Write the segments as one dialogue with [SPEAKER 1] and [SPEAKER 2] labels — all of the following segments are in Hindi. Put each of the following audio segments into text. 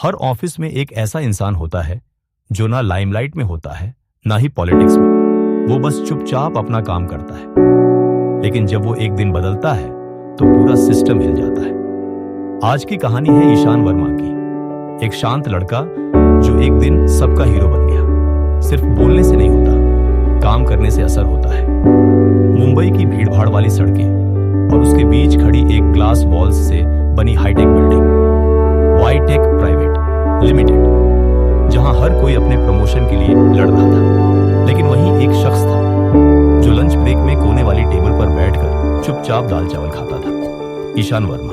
[SPEAKER 1] हर ऑफिस में एक ऐसा इंसान होता है जो ना लाइमलाइट में होता है ना ही पॉलिटिक्स में। वो बस चुपचाप अपना काम करता है। लेकिन जब वो एक दिन बदलता है तो पूरा सिस्टम हिल जाता है। आज की कहानी है ईशान वर्मा की, एक शांत लड़का जो एक दिन सबका हीरो बन गया। सिर्फ बोलने से नहीं होता, काम करने से असर होता है। मुंबई की भीड़भाड़ वाली सड़कें और उसके बीच खड़ी एक ग्लास वॉल्स से बनी हाईटेक बिल्डिंग, वाईटेक प्राइवेट लिमिटेड, जहां हर कोई अपने प्रमोशन के लिए लड़ रहा था। लेकिन वहीं एक शख्स था जो लंच ब्रेक में कोने वाली टेबल पर बैठकर चुपचाप दाल चावल खाता था। ईशान वर्मा,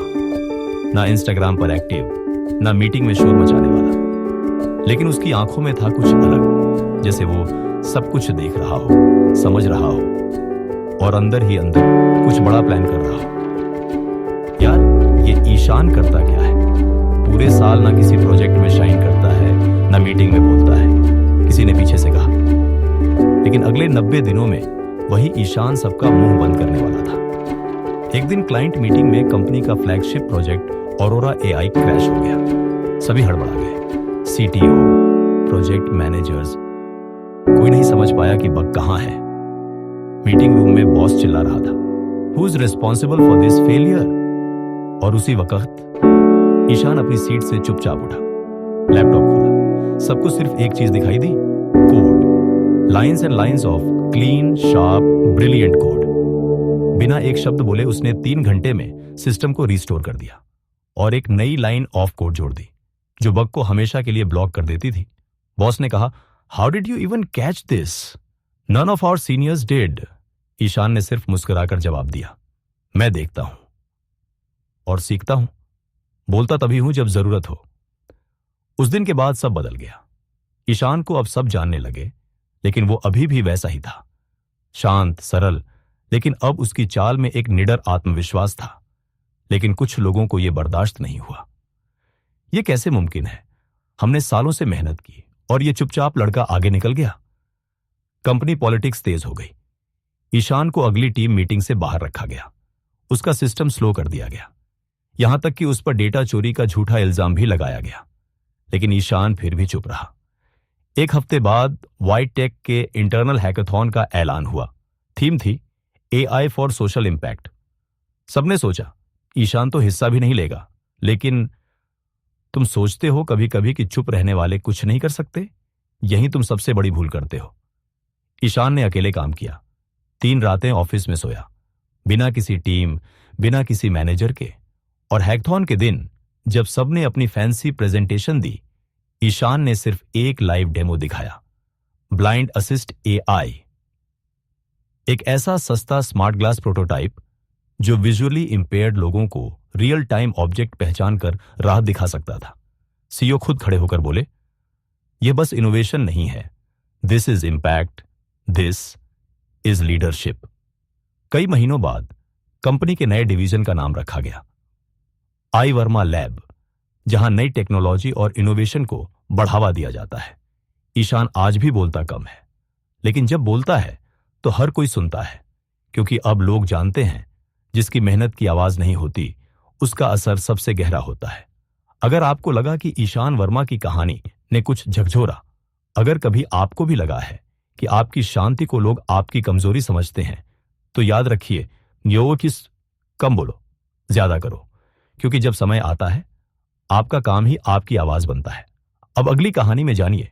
[SPEAKER 1] ना इंस्टाग्राम पर एक्टिव, ना मीटिंग में शोर मचाने वाला, लेकिन उसकी आंखों में था कुछ अलग, जैसे वो सब कुछ देख रहा हो, समझ रहा हो और अंदर ही अंदर कुछ बड़ा प्लान कर रहा हो। यार, ये ईशान करता क्या है? पूरे साल ना किसी प्रोजेक्ट में शाइन करता है, ना मीटिंग में बोलता है, किसी ने पीछे से कहा। लेकिन अगले 90 दिनों में वही ईशान सबका मुंह बंद करने वाला था। एक दिन क्लाइंट मीटिंग में कंपनी का flagship project aurora AI crash हो गया। सभी हड़बड़ा गए, सीटीओ, प्रोजेक्ट मैनेजर्स, कोई नहीं समझ पाया कि बग कहां है। मीटिंग रूम में बॉस चिल्ला रहा था, who is responsible for this failure? और उसी वक्त ईशान अपनी सीट से चुपचाप उठा, लैपटॉप खोला। सबको सिर्फ एक चीज दिखाई दी, code, lines and lines of clean, sharp, brilliant code. बिना एक शब्द बोले उसने 3 घंटे में सिस्टम को रिस्टोर कर दिया और एक नई लाइन ऑफ कोड जोड़ दी जो बग को हमेशा के लिए ब्लॉक कर देती थी। बॉस ने कहा, how did you even catch this? None of our seniors did. Ishan ने सिर्फ मुस्कुराकर जवाब दिया, मैं देखता हूं और सीखता हूं, बोलता तभी हूं जब जरूरत हो। उस दिन के बाद सब बदल गया। ईशान को अब सब जानने लगे, लेकिन वो अभी भी वैसा ही था, शांत, सरल, लेकिन अब उसकी चाल में एक निडर आत्मविश्वास था। लेकिन कुछ लोगों को यह बर्दाश्त नहीं हुआ। यह कैसे मुमकिन है? हमने सालों से मेहनत की और यह चुपचाप लड़का आगे निकल गया। कंपनी पॉलिटिक्स तेज हो गई। ईशान को अगली टीम मीटिंग से बाहर रखा गया। उसका सिस्टम स्लो कर दिया गया, यहां तक कि उस पर डेटा चोरी का झूठा इल्जाम भी लगाया गया। लेकिन ईशान फिर भी चुप रहा। एक हफ्ते बाद वाईटेक के इंटरनल हैकाथॉन का ऐलान हुआ। थीम थी एआई फॉर सोशल इंपैक्ट। सबने सोचा ईशान तो हिस्सा भी नहीं लेगा, लेकिन तुम सोचते हो कभी कभी कि चुप रहने वाले कुछ नहीं कर सकते? यही तुम सबसे बड़ी भूल करते हो। ईशान ने अकेले काम किया, 3 रातें ऑफिस में सोया, बिना किसी टीम, बिना किसी मैनेजर के। और हैकाथॉन के दिन जब सबने अपनी फैंसी प्रेजेंटेशन दी, ईशान ने सिर्फ एक लाइव डेमो दिखाया, ब्लाइंड असिस्ट एआई। एक ऐसा सस्ता स्मार्ट ग्लास प्रोटोटाइप जो विजुअली इंपेयर्ड लोगों को रियल टाइम ऑब्जेक्ट पहचान कर राह दिखा सकता था। सीईओ खुद खड़े होकर बोले, यह बस इनोवेशन नहीं है, this is impact, this is leadership. कई महीनों बाद कंपनी के नए डिवीजन का नाम रखा गया, आई वर्मा लैब, जहां नई टेक्नोलॉजी और इनोवेशन को बढ़ावा दिया जाता है। ईशान आज भी बोलता कम है, लेकिन जब बोलता है तो हर कोई सुनता है, क्योंकि अब लोग जानते हैं जिसकी मेहनत की आवाज नहीं होती, उसका असर सबसे गहरा होता है। अगर आपको लगा कि ईशान वर्मा की कहानी ने कुछ झकझोरा, अगर कभी आपको भी लगा है कि आपकी शांति को लोग आपकी कमजोरी समझते हैं, तो याद रखिए, कम बोलो, ज्यादा करो, क्योंकि जब समय आता है आपका काम ही आपकी आवाज बनता है। अब अगली कहानी में जानिए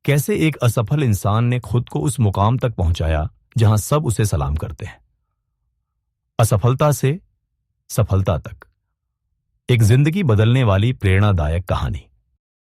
[SPEAKER 1] कैसे एक असफल इंसान ने खुद को उस मुकाम तक पहुंचाया जहां सब उसे सलाम करते हैं। असफलता से सफलता तक, एक जिंदगी बदलने वाली प्रेरणादायक कहानी।